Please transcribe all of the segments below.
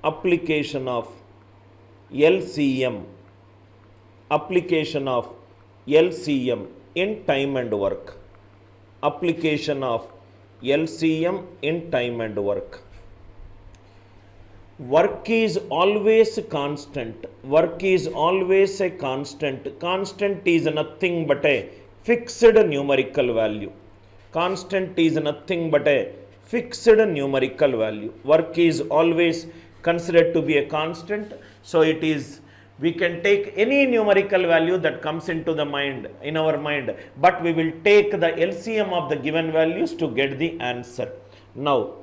application of LCM, application of LCM in time and work, application of LCM in time and work. Work is always constant, work is always a constant, constant is nothing but a fixed numerical value, constant is nothing but a fixed numerical value, work is always considered to be a constant, so it is, we can take any numerical value that comes into the mind, in our mind, but we will take the LCM of the given values to get the answer. Now,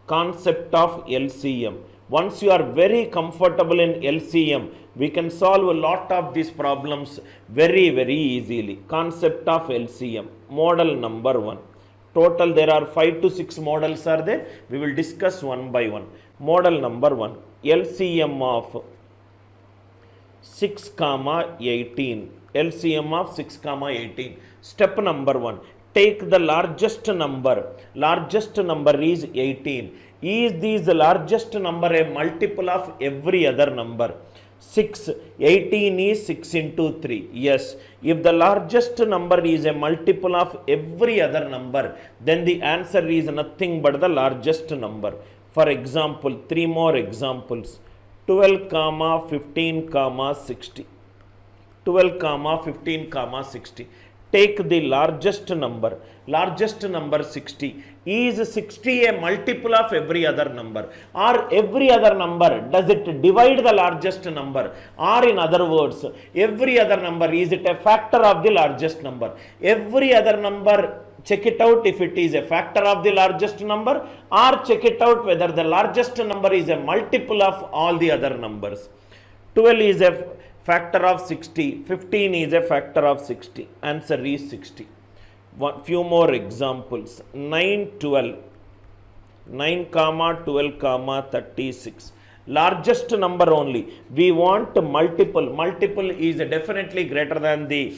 concept of LCM. Once you are very comfortable in LCM, we can solve a lot of these problems very, very easily. Concept of LCM. Model number 1. Total there are 5 to 6 models are there. We will discuss one by one. Model number 1. LCM of 6, 18. LCM of 6, 18. Step number 1. Take the largest number. Largest number is 18. Is this the largest number a multiple of every other number? 6. 18 is 6 into 3. Yes. If the largest number is a multiple of every other number, then the answer is nothing but the largest number. For example, 3 more examples. 12, 15, 60. 12, 15, 60. Take the largest number 60. Is 60 a multiple of every other number, or every other number, does it divide the largest number, or in other words, every other number, is it a factor of the largest number? Every other number, check it out if it is a factor of the largest number, or check it out whether the largest number is a multiple of all the other numbers. 12 is a factor of 60, 15 is a factor of 60, answer is 60. Few more examples. 9, 12, 9, 12, 36. Largest number only. We want multiple. Multiple is definitely greater than the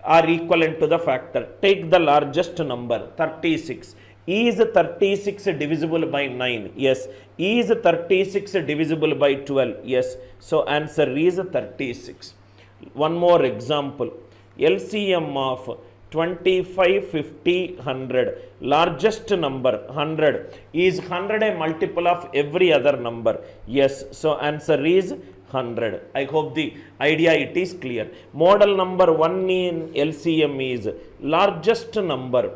or equivalent to the factor. Take the largest number, 36. Is 36 divisible by 9? Yes. Is 36 divisible by 12? Yes. So answer is 36. One more example. LCM of 25, 50, 100. Largest number, 100. Is 100 a multiple of every other number? Yes. So answer is 100. I hope the idea it is clear. Model number 1 in LCM is largest number.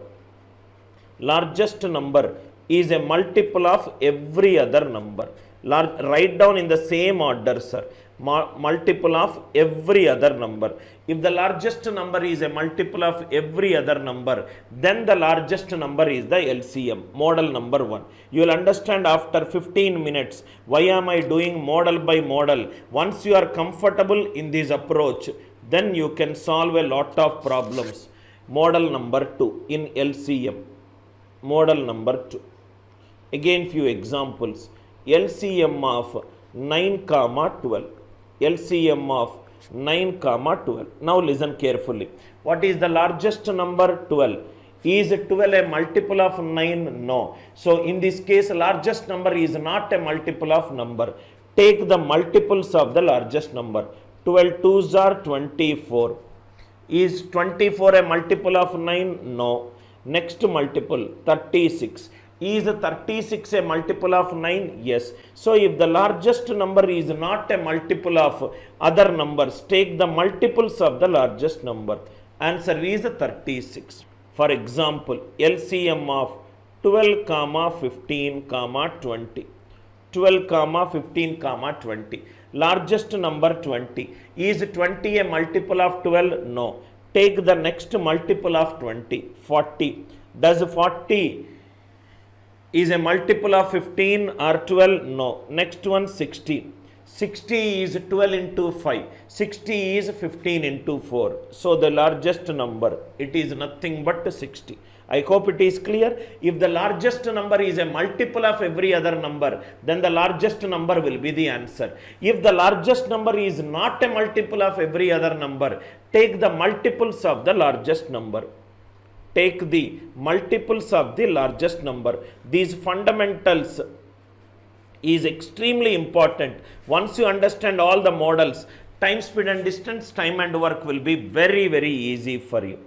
Largest number is a multiple of every other number. Write down in the same order, sir. Multiple of every other number. If the largest number is a multiple of every other number, then the largest number is the LCM. Model number 1. You will understand after 15 minutes why am I doing model by model. Once you are comfortable in this approach, then you can solve a lot of problems. Model number 2 in LCM. Model number 2. Again few examples. LCM of 9, 12. LCM of 9, 12. Now listen carefully. What is the largest number? 12. Is 12 a multiple of 9? No. So in this case, largest number is not a multiple of number. Take the multiples of the largest number. 12 2s are 24. Is 24 a multiple of 9? No. Next multiple, 36. Is 36 a multiple of 9? Yes. So if the largest number is not a multiple of other numbers, take the multiples of the largest number. Answer is 36. For example, LCM of 12, 15, 20. 12, 15, 20. Largest number 20. Is 20 a multiple of 12? No. Take the next multiple of 20, 40. Does 40 is a multiple of 15 or 12? No. Next one, 60. 60 is 12 into 5. 60 is 15 into 4. So the largest number, it is nothing but 60. I hope it is clear. If the largest number is a multiple of every other number, then the largest number will be the answer. If the largest number is not a multiple of every other number, take the multiples of the largest number. Take the multiples of the largest number. These fundamentals is extremely important. Once you understand all the models, time, speed and distance, time and work will be very, very easy for you.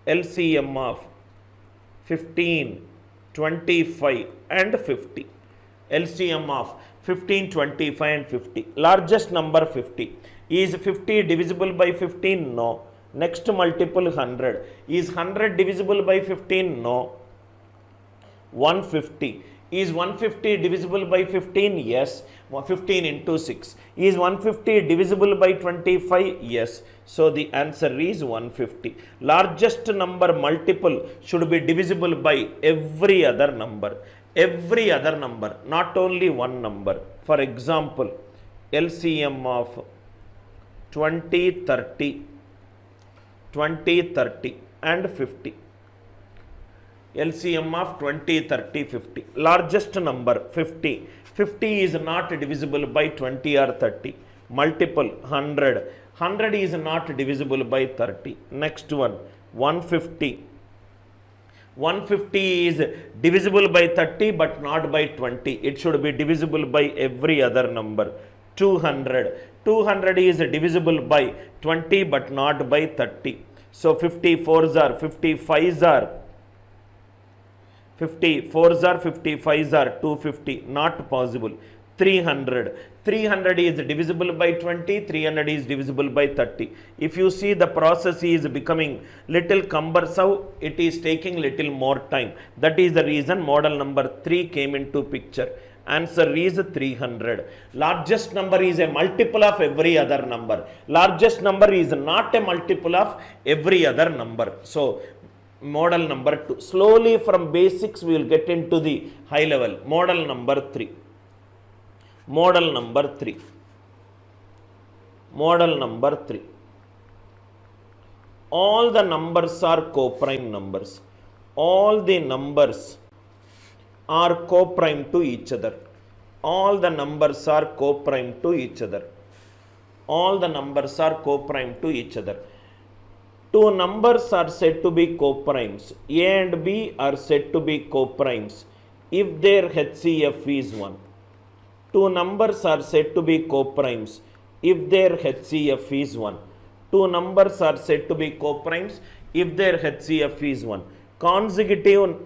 LCM of 15, 25 and 50. LCM of 15, 25 and 50. Largest number 50. Is 50 divisible by 15? No. Next multiple 100. Is 100 divisible by 15? No. 150. Is 150 divisible by 15? Yes. 15 into 6. Is 150 divisible by 25? Yes. So the answer is 150. Largest number multiple should be divisible by every other number. Every other number, not only one number. For example, LCM of 20, 30, 20, 30 and 50. LCM of 20, 30, 50. Largest number 50. 50 is not divisible by 20 or 30. Multiple 100. 100 is not divisible by 30. Next one 150. 150 is divisible by 30 but not by 20. It should be divisible by every other number. 200. 200 is divisible by 20 but not by 30. So 54s are 55s are 54s are 55s are 250. Not possible. 300. 300 is divisible by 20, 300 is divisible by 30. If you see the process is becoming little cumbersome, it is taking little more time. That is the reason model number 3 came into picture. Answer is 300. Largest number is a multiple of every other number. Largest number is not a multiple of every other number. So, model number 2. Slowly from basics we will get into the high level. Model number 3. Model number 3. Model number 3. All the numbers are coprime numbers. All the numbers are coprime to each other. All the numbers are coprime to each other. All the numbers are coprime to each other. Two numbers are said to be coprimes. A and B are said to be coprimes if their HCF is 1. Two numbers are said to be coprimes if their HCF is 1. Two numbers are said to be coprimes if their HCF is 1. Consecutive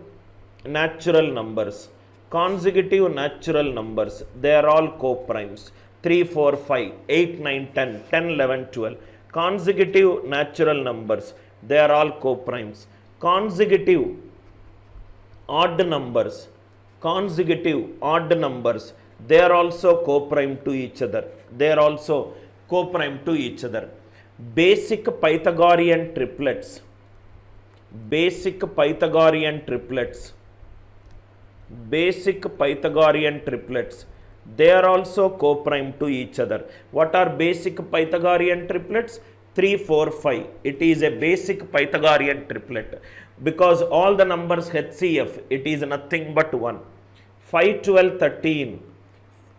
natural numbers. Consecutive natural numbers. They are all coprimes. 3, 4, 5, 8, 9, 10, 10, 11, 12. Consecutive natural numbers. They are all coprimes. Consecutive odd numbers. Consecutive odd numbers. They are also coprime to each other. They are also coprime to each other. Basic Pythagorean triplets. Basic Pythagorean triplets. Basic Pythagorean triplets. They are also coprime to each other. What are basic Pythagorean triplets? 3, 4, 5. It is a basic Pythagorean triplet. Because all the numbers HCF, it is nothing but 1. 5, 12, 13.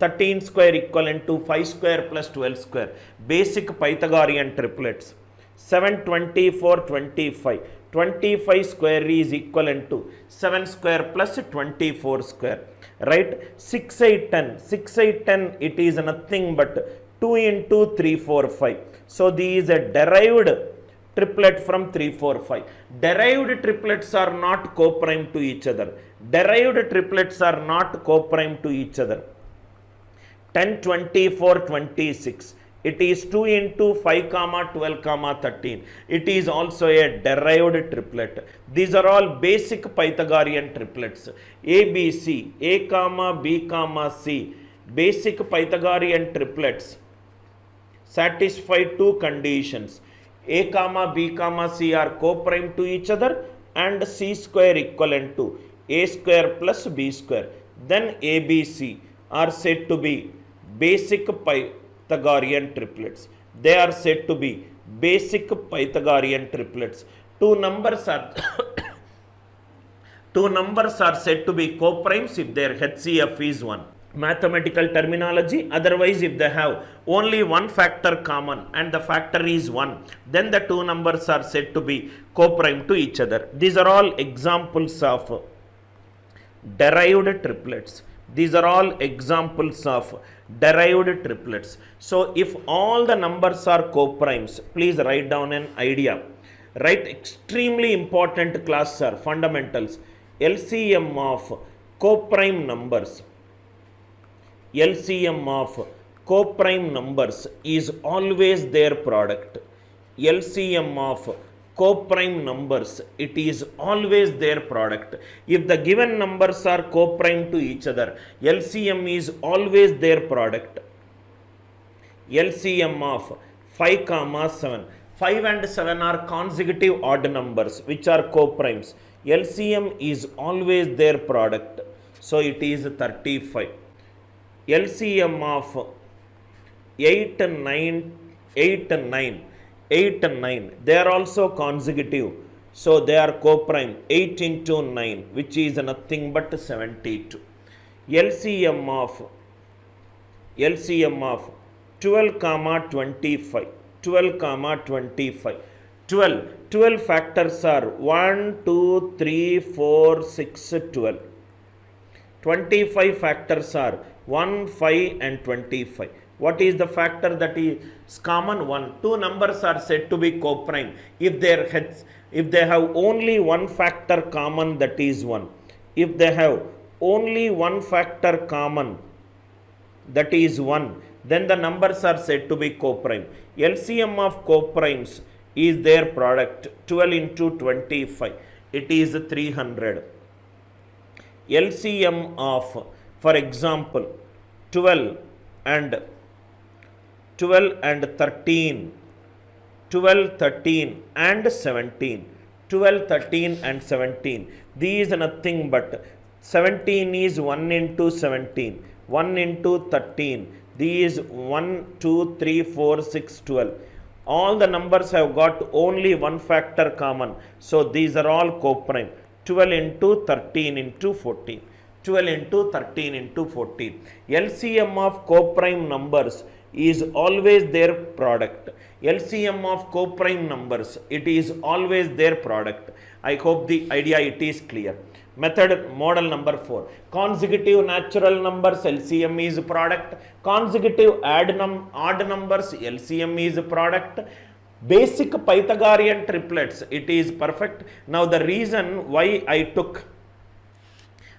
13 square equivalent to 5 square plus 12 square. Basic Pythagorean triplets. 7, 24, 25. 25 square is equivalent to 7 square plus 24 square. Right? 6, 8, 10. 6, 8, 10, it is nothing but 2 into 3, 4, 5. So, these are derived triplet from 3, 4, 5. Derived triplets are not coprime to each other. Derived triplets are not coprime to each other. 10, 24, 26. It is 2 into 5, 12, 13. It is also a derived triplet. These are all basic Pythagorean triplets. A, B, C. A, B, C. Basic Pythagorean triplets satisfy two conditions. A, B, C are coprime to each other and C square equivalent to A square plus B square. Then A, B, C are said to be basic Pythagorean triplets. They are said to be basic Pythagorean triplets. Two numbers are said to be coprimes if their HCF is 1. Mathematical terminology. Otherwise, if they have only one factor common and the factor is 1, then the two numbers are said to be coprime to each other. These are all examples of derived triplets. These are all examples of derived triplets. So if all the numbers are co-primes, please write down an idea. Write extremely important class, sir, fundamentals. LCM of co-prime numbers. LCM of co-prime numbers is always their product. LCM of co-prime numbers, it is always their product. If the given numbers are co-prime to each other, LCM is always their product. LCM of 5 comma 7. 5 and 7 are consecutive odd numbers which are co-primes. LCM is always their product. So it is 35. LCM of 8 and 9, 8 and 9. 8 and 9, they are also consecutive, so they are co-prime. 8 into 9, which is nothing but 72. LCM of 12 comma 25, 12 comma 25. 12 factors are 1, 2, 3, 4, 6, 12. 25 factors are 1, 5 and 25. What is the factor that is common? 1. Two numbers are said to be co-prime if they have only one factor common, that is 1. If they have only one factor common, that is 1, then the numbers are said to be co-prime. LCM of co-primes is their product. 12 into 25, it is 300. LCM of, for example, 12 and 13, 12, 13 and 17, 12, 13 and 17. These are nothing but 17 is 1 into 17, 1 into 13. These 1, 2, 3, 4, 6, 12. All the numbers have got only one factor common. So these are all co-prime. 12 into 13 into 14. 12 into 13 into 14. LCM of co-prime numbers is always their product. LCM of co-prime numbers, it is always their product. I hope the idea it is clear. Method model number 4. Consecutive natural numbers, LCM is product. Consecutive odd numbers, LCM is product. Basic Pythagorean triplets, it is perfect. Now the reason why I took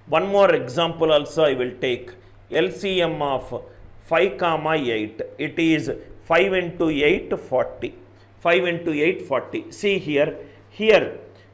one more example also I will take. LCM of 5 comma 8, it is 5 into 8, 40. 5 into 8, 40. See here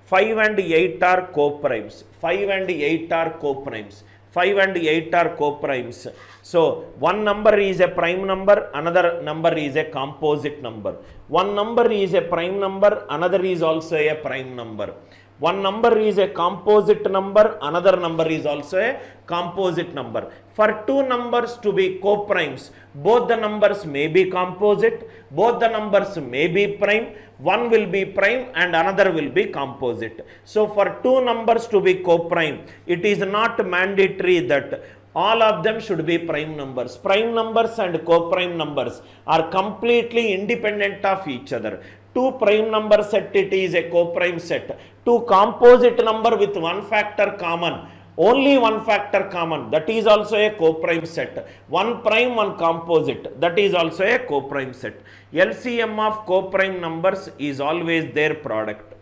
5 and 8 are co-primes. 5 and 8 are co-primes. 5 and 8 are co-primes. So one number is a prime number, another number is a composite number. One number is a prime number, another is also a prime number. One number is a composite number, another number is also a composite number. For two numbers to be co-primes, both the numbers may be composite, both the numbers may be prime, one will be prime and another will be composite. So for two numbers to be co-prime, it is not mandatory that all of them should be prime numbers. Prime numbers and co-prime numbers are completely independent of each other. Two prime number set, it is a co-prime set. Two composite number with one factor common, only one factor common, that is also a co-prime set. One prime, one composite, that is also a co-prime set. LCM of co-prime numbers is always their product.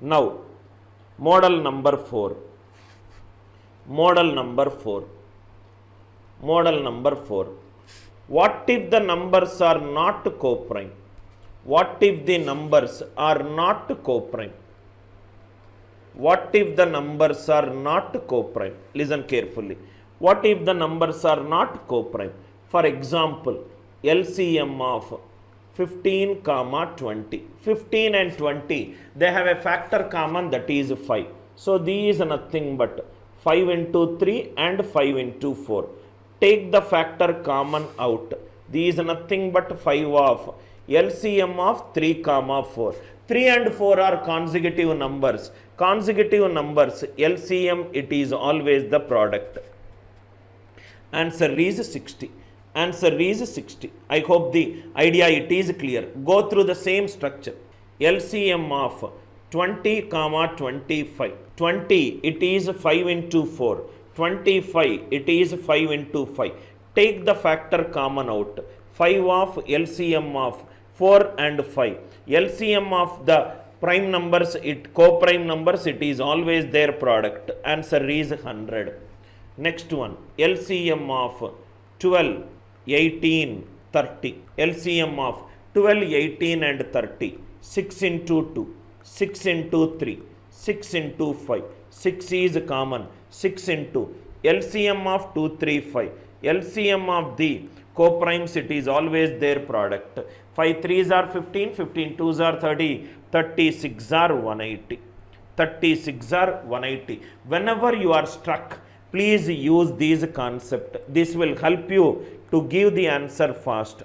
Now, model number 4. Model number 4. Model number 4. What if the numbers are not co-prime? What if the numbers are not co-prime? What if the numbers are not co-prime? Listen carefully. What if the numbers are not co-prime? For example, LCM of 15 comma 20. 15 and 20, they have a factor common, that is 5. So these are nothing but 5 into 3 and 5 into 4. Take the factor common out. These are nothing but 5 of LCM of 3 comma 4. 3 and 4 are consecutive numbers. Consecutive numbers, LCM, it is always the product. Answer is 60. Answer is 60. I hope the idea it is clear. Go through the same structure. LCM of 20 comma 25. 20, it is 5 into 4. 25, it is 5 into 5. Take the factor common out. 5 of LCM of 4 and 5. LCM of the prime numbers, co-prime numbers, it is always their product. Answer is 100. Next one, LCM of 12, 18, 30. LCM of 12, 18 and 30. 6 into 2, 6 into 3, 6 into 5. 6 is common. 6 into LCM of 2, 3, 5. LCM of the co-primes, it is always their product. 5 3s are 15, 15 2s are 30, 36 are 180. 36 are 180. Whenever you are struck, please use these concepts. This will help you to give the answer fast.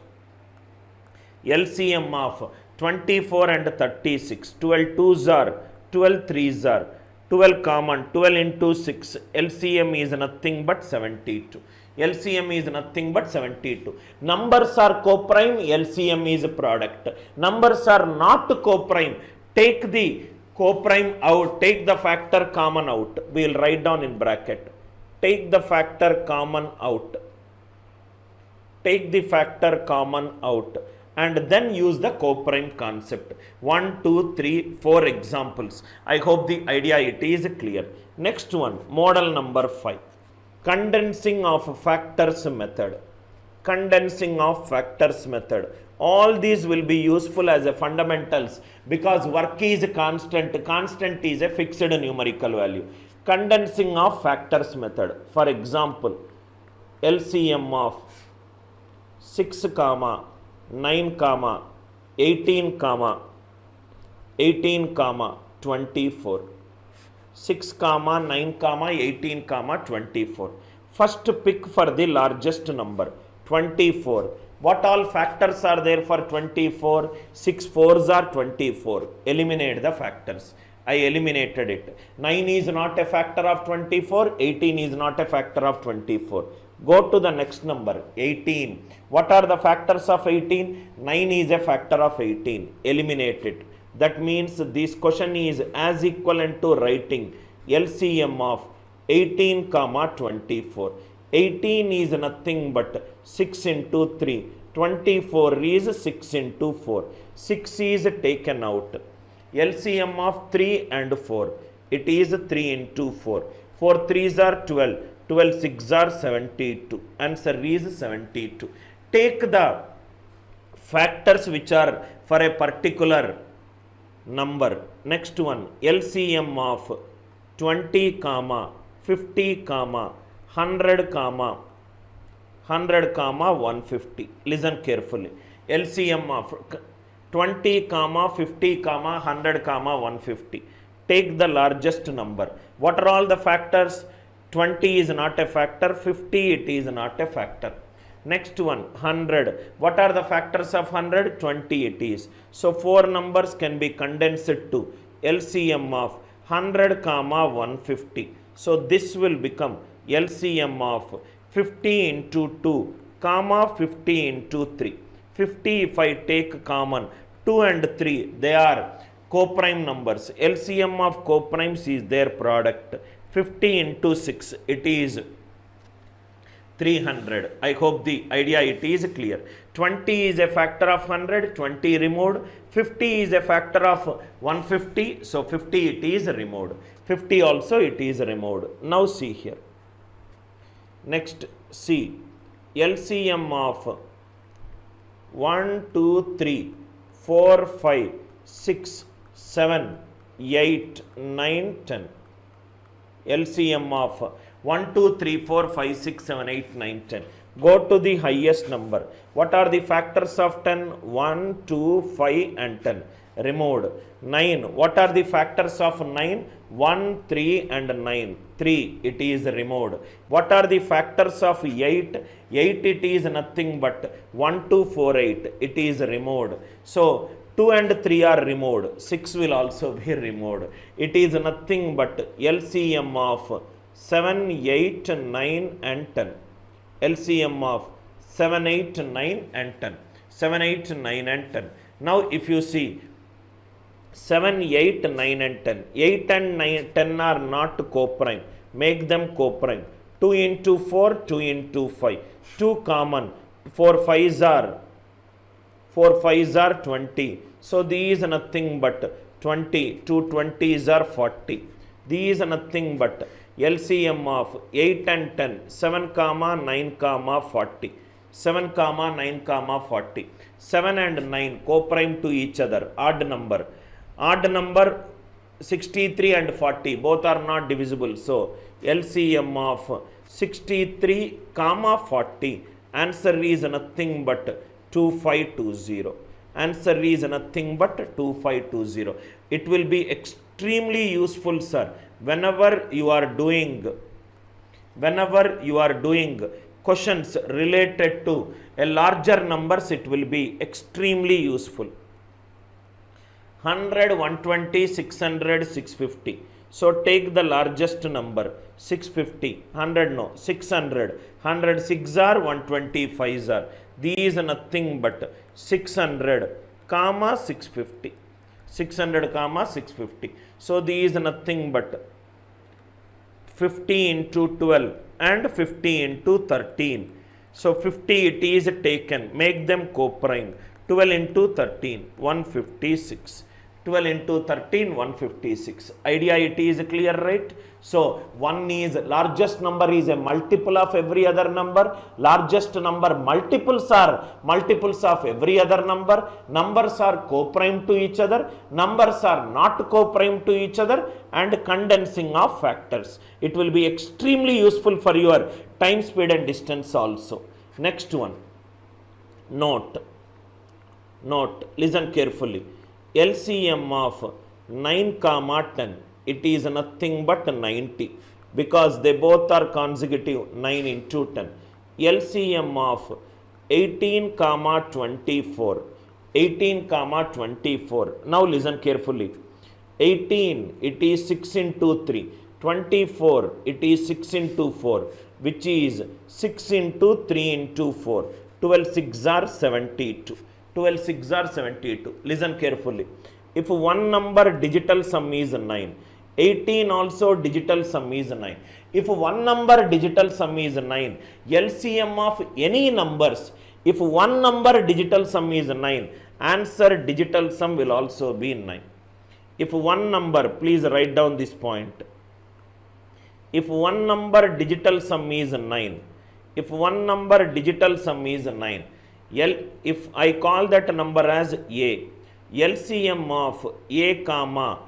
LCM of 24 and 36. 12 2s are, 12 3s are, 12 common, 12 into 6. LCM is nothing but 72. LCM is nothing but 72. Numbers are co-prime, LCM is a product. Numbers are not co-prime. Take the co-prime out, take the factor common out. We will write down in bracket. Take the factor common out. Take the factor common out. And then use the co-prime concept. 1, 2, 3, 4 examples. I hope the idea it is clear. Next one, model number 5. Condensing of factors method. Condensing of factors method. All these will be useful as a fundamentals because work is constant. Constant is a fixed numerical value. Condensing of factors method. For example, LCM of 6 comma 9 comma 18 comma 18 comma 24. 6 comma 9 comma 18 comma 24. First pick for the largest number 24. What all factors are there for 24? 6 4s are 24. Eliminate the factors. I eliminated it. 9 is not a factor of 24. 18 is not a factor of 24. Go to the next number 18. What are the factors of 18? 9 is a factor of 18. Eliminate it. That means this question is as equivalent to writing LCM of 18 comma 24. 18 is nothing but 6 into 3. 24 is 6 into 4. 6 is taken out. LCM of 3 and 4. It is 3 into 4. 4 3s are 12. 12 6 are 72. Answer is 72. Take the factors which are for a particular number. Next one, LCM of 20 comma 50 comma 100 comma 150. Listen carefully. LCM of 20 comma 50 comma 100 comma 150. Take the largest number. What are all the factors? 20 is not a factor. 50 it is not a factor. Next one, 100. What are the factors of 100? 20 it is. So 4 numbers can be condensed to LCM of 100 comma 150. So this will become LCM of 50 into 2 comma 50 into 3. 50 if I take common, 2 and 3 they are co-prime numbers. LCM of co-primes is their product. 50 into 6 it is 300. I hope the idea it is clear. 20 is a factor of 100, 20 removed. 50 is a factor of 150, so 50 it is removed. 50 also it is removed. Now see here. Next see LCM of 1, 2, 3, 4, 5, 6, 7, 8, 9, 10. LCM of 1, 2, 3, 4, 5, 6, 7, 8, 9, 10. Go to the highest number. What are the factors of 10? 1, 2, 5 and 10. Removed. 9. What are the factors of 9? 1, 3 and 9. 3. It is removed. What are the factors of 8? 8 it is nothing but 1, 2, 4, 8. It is removed. So 2 and 3 are removed. 6 will also be removed. It is nothing but LCM of 7, 8, 9 and 10. LCM of 7, 8, 9 and 10. 7, 8, 9 and 10. Now if you see 7, 8, 9 and 10. 8 and 9, 10 are not co-prime. Make them co-prime. 2 into 4, 2 into 5. 2 common. 4 5s are 20. So these are nothing but 20. 2 20s are 40. These are nothing but LCM of 8 and 10. 7 comma 9 comma 40. 7 comma 9 comma 40. 7 and 9 co-prime to each other. Odd number. Odd number 63 and 40. Both are not divisible. So LCM of 63 comma 40. Answer is nothing but 2520. Answer is nothing but 2520. It will be extremely useful, sir, whenever you are doing questions related to a larger numbers. It will be extremely useful. 100, 120, 600, 650. So take the largest number, 650. 100 no, 600. 100 6 are, 125 are. These are nothing but 600 comma 650. 600 comma 650. So these are nothing but 50 into 12 and 50 into 13. So 50 it is taken. Make them co-prime. 12 into 13, 156. 12 into 13, 156. Idea it is clear, right? So 1 is largest number is a multiple of every other number. Largest number multiples are multiples of every other number. Numbers are co-prime to each other. Numbers are not co-prime to each other, and condensing of factors. It will be extremely useful for your time, speed and distance also. Next one. Note. Listen carefully. LCM of 9 comma 10, it is nothing but 90, because they both are consecutive. 9 into 10. LCM of 18 comma 24, 18 comma 24. Now listen carefully. 18 it is 6 into 3. 24 it is 6 into 4, which is 6 into 3 into 4. 12 6 are 72. 12 6 are 72. Listen carefully. If one number digital sum is 9, 18 also digital sum is 9. If one number digital sum is 9, LCM of any numbers, if one number digital sum is 9, answer digital sum will also be 9. If one number, please write down this point. If one number digital sum is 9, if one number digital sum is 9, if I call that number as A, LCM of A comma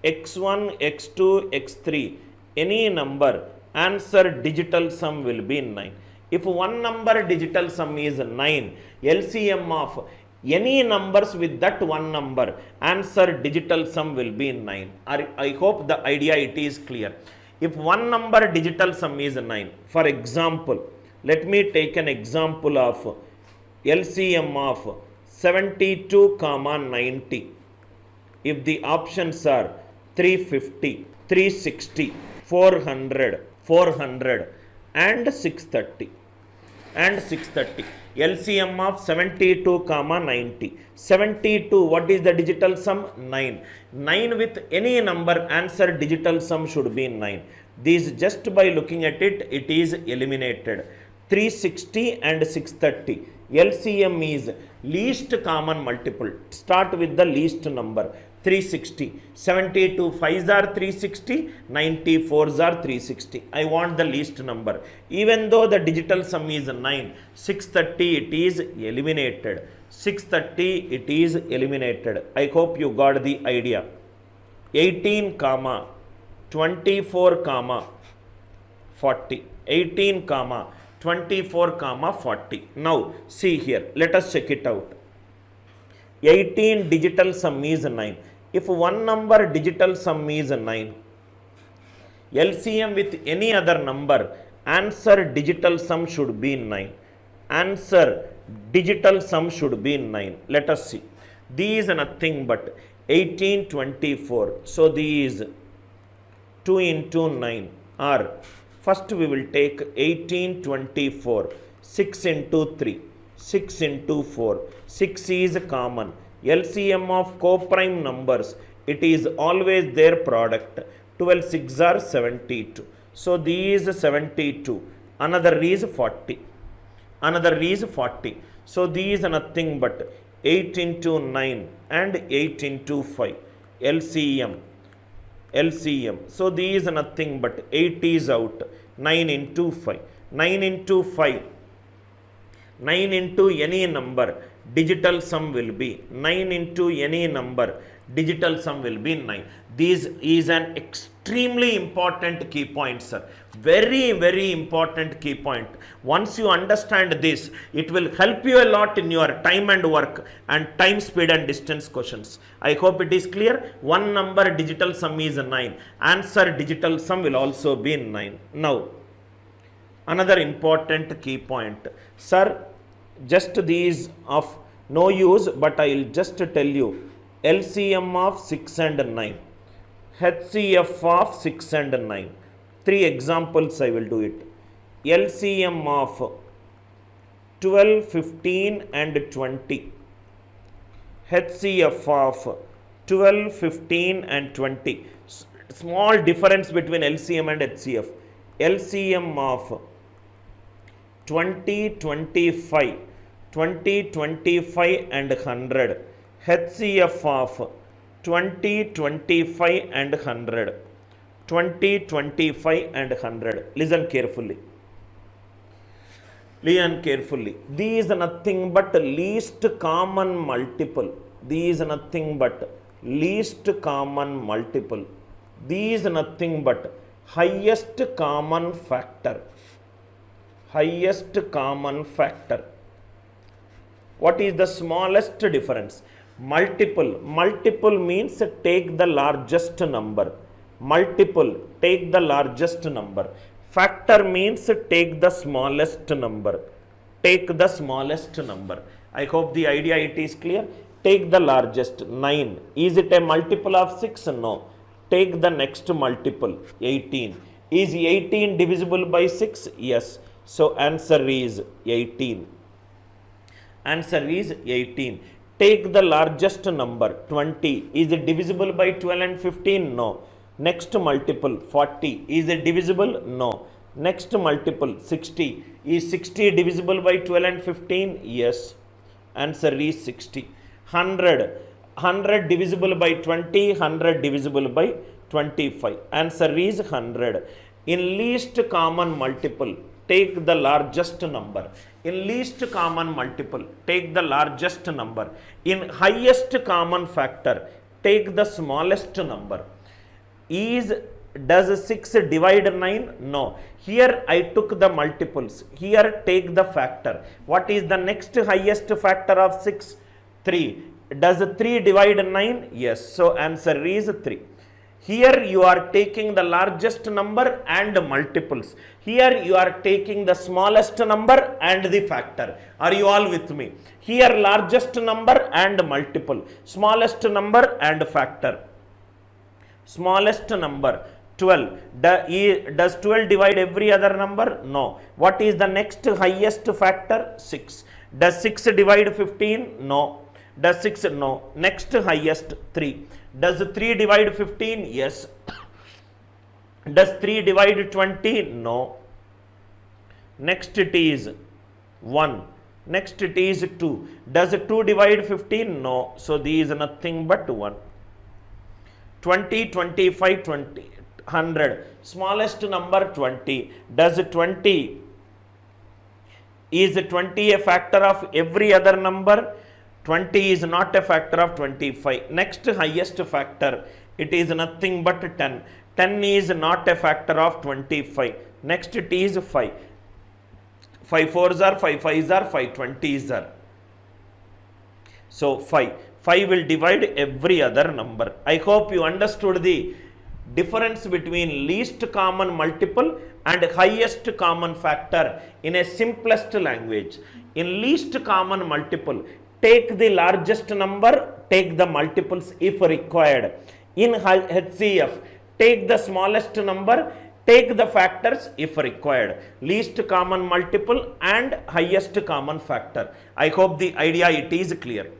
x1, x2, x3, any number, answer digital sum will be 9. If one number digital sum is 9, LCM of any numbers with that one number, answer digital sum will be 9. I hope the idea it is clear. If one number digital sum is 9, for example, let me take an example of LCM of 72 comma 90. If the options are 350, 360, 400, 400 and 630. LCM of 72 comma 90. 72, what is the digital sum? 9. 9 with any number, answer digital sum should be 9. These, just by looking at it, it is eliminated. 360 and 630. LCM is least common multiple. Start with the least number. 360. 72 5s are 360, 94s are 360. I want the least number. Even though the digital sum is 9, 630 it is eliminated. 630 it is eliminated. I hope you got the idea. 18 comma 24 comma 40. 18 comma 24 comma 40. Now see here, let us check it out. 18 digital sum is 9. If one number digital sum is 9, LCM with any other number, answer digital sum should be 9. Answer digital sum should be 9. Let us see. These are nothing but 18, 24. So these 2 into 9 are, first we will take 18, 24. 6 into 3. 6 into 4. 6 is common. LCM of co-prime numbers, it is always their product. 12 6 are 72. So these 72. Another is 40. Another is 40. So these are nothing but 8 into 9 and 8 into 5. LCM. LCM. So these are nothing but 8 is out. 9 into 5. 9 into 5. 9 into any number. Digital sum will be 9 into any number. Digital sum will be 9. This is an extremely important key point, sir. Very, very important key point. Once you understand this, it will help you a lot in your time and work and time, speed and distance questions. I hope it is clear. One number digital sum is 9. Answer digital sum will also be 9. Now, another important key point. Sir, just these of no use, but I will just tell you. LCM of 6 and 9. HCF of 6 and 9. 3 examples I will do it. LCM of 12, 15 and 20. HCF of 12, 15 and 20. Small difference between LCM and HCF. LCM of 20, 25. 20, 25 and 100. HCF of 20, 25 and 100. 20, 25 and 100. Listen carefully. Listen carefully. These are nothing but least common multiple. These are nothing but least common multiple. These are nothing but highest common factor. Highest common factor. What is the smallest difference? Multiple. Multiple means take the largest number. Multiple, take the largest number. Factor means take the smallest number. Take the smallest number. I hope the idea it is clear. Take the largest. 9. Is it a multiple of 6? No. Take the next multiple. 18. Is 18 divisible by 6? Yes. So answer is 18. Answer is 18. Take the largest number. 20. Is it divisible by 12 and 15? No. Next multiple. 40. Is it divisible? No. Next multiple. 60. Is 60 divisible by 12 and 15? Yes. Answer is 60. 100. 100 divisible by 20. 100 divisible by 25. Answer is 100. In least common multiple, take the largest number. In least common multiple, take the largest number. In highest common factor, take the smallest number. Does 6 divide 9? No. Here I took the multiples. Here take the factor. What is the next highest factor of 6? 3. Does 3 divide 9? Yes. So answer is 3. Here you are taking the largest number and multiples. Here you are taking the smallest number and the factor. Are you all with me? Here largest number and multiple. Smallest number and factor. Smallest number 12. Does 12 divide every other number? No. What is the next highest factor? 6. Does 6 divide 15? No. Does 6? No. Next highest 3. Does 3 divide 15? Yes. Does 3 divide 20? No. Next it is 1. Next it is 2. Does 2 divide 15? No. So these are nothing but 1. 20, 25, 20, 100. Smallest number 20. Does 20, is 20 a factor of every other number? 20 is not a factor of 25. Next highest factor, it is nothing but 10. 10 is not a factor of 25. Next it is 5. 5 4s are 5 5s are 5 20s are. So 5. 5 will divide every other number. I hope you understood the difference between least common multiple and highest common factor in a simplest language. In least common multiple, take the largest number, take the multiples if required. In HCF, take the smallest number, take the factors if required. Least common multiple and highest common factor. I hope the idea it is clear.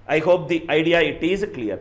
I hope the idea it is clear.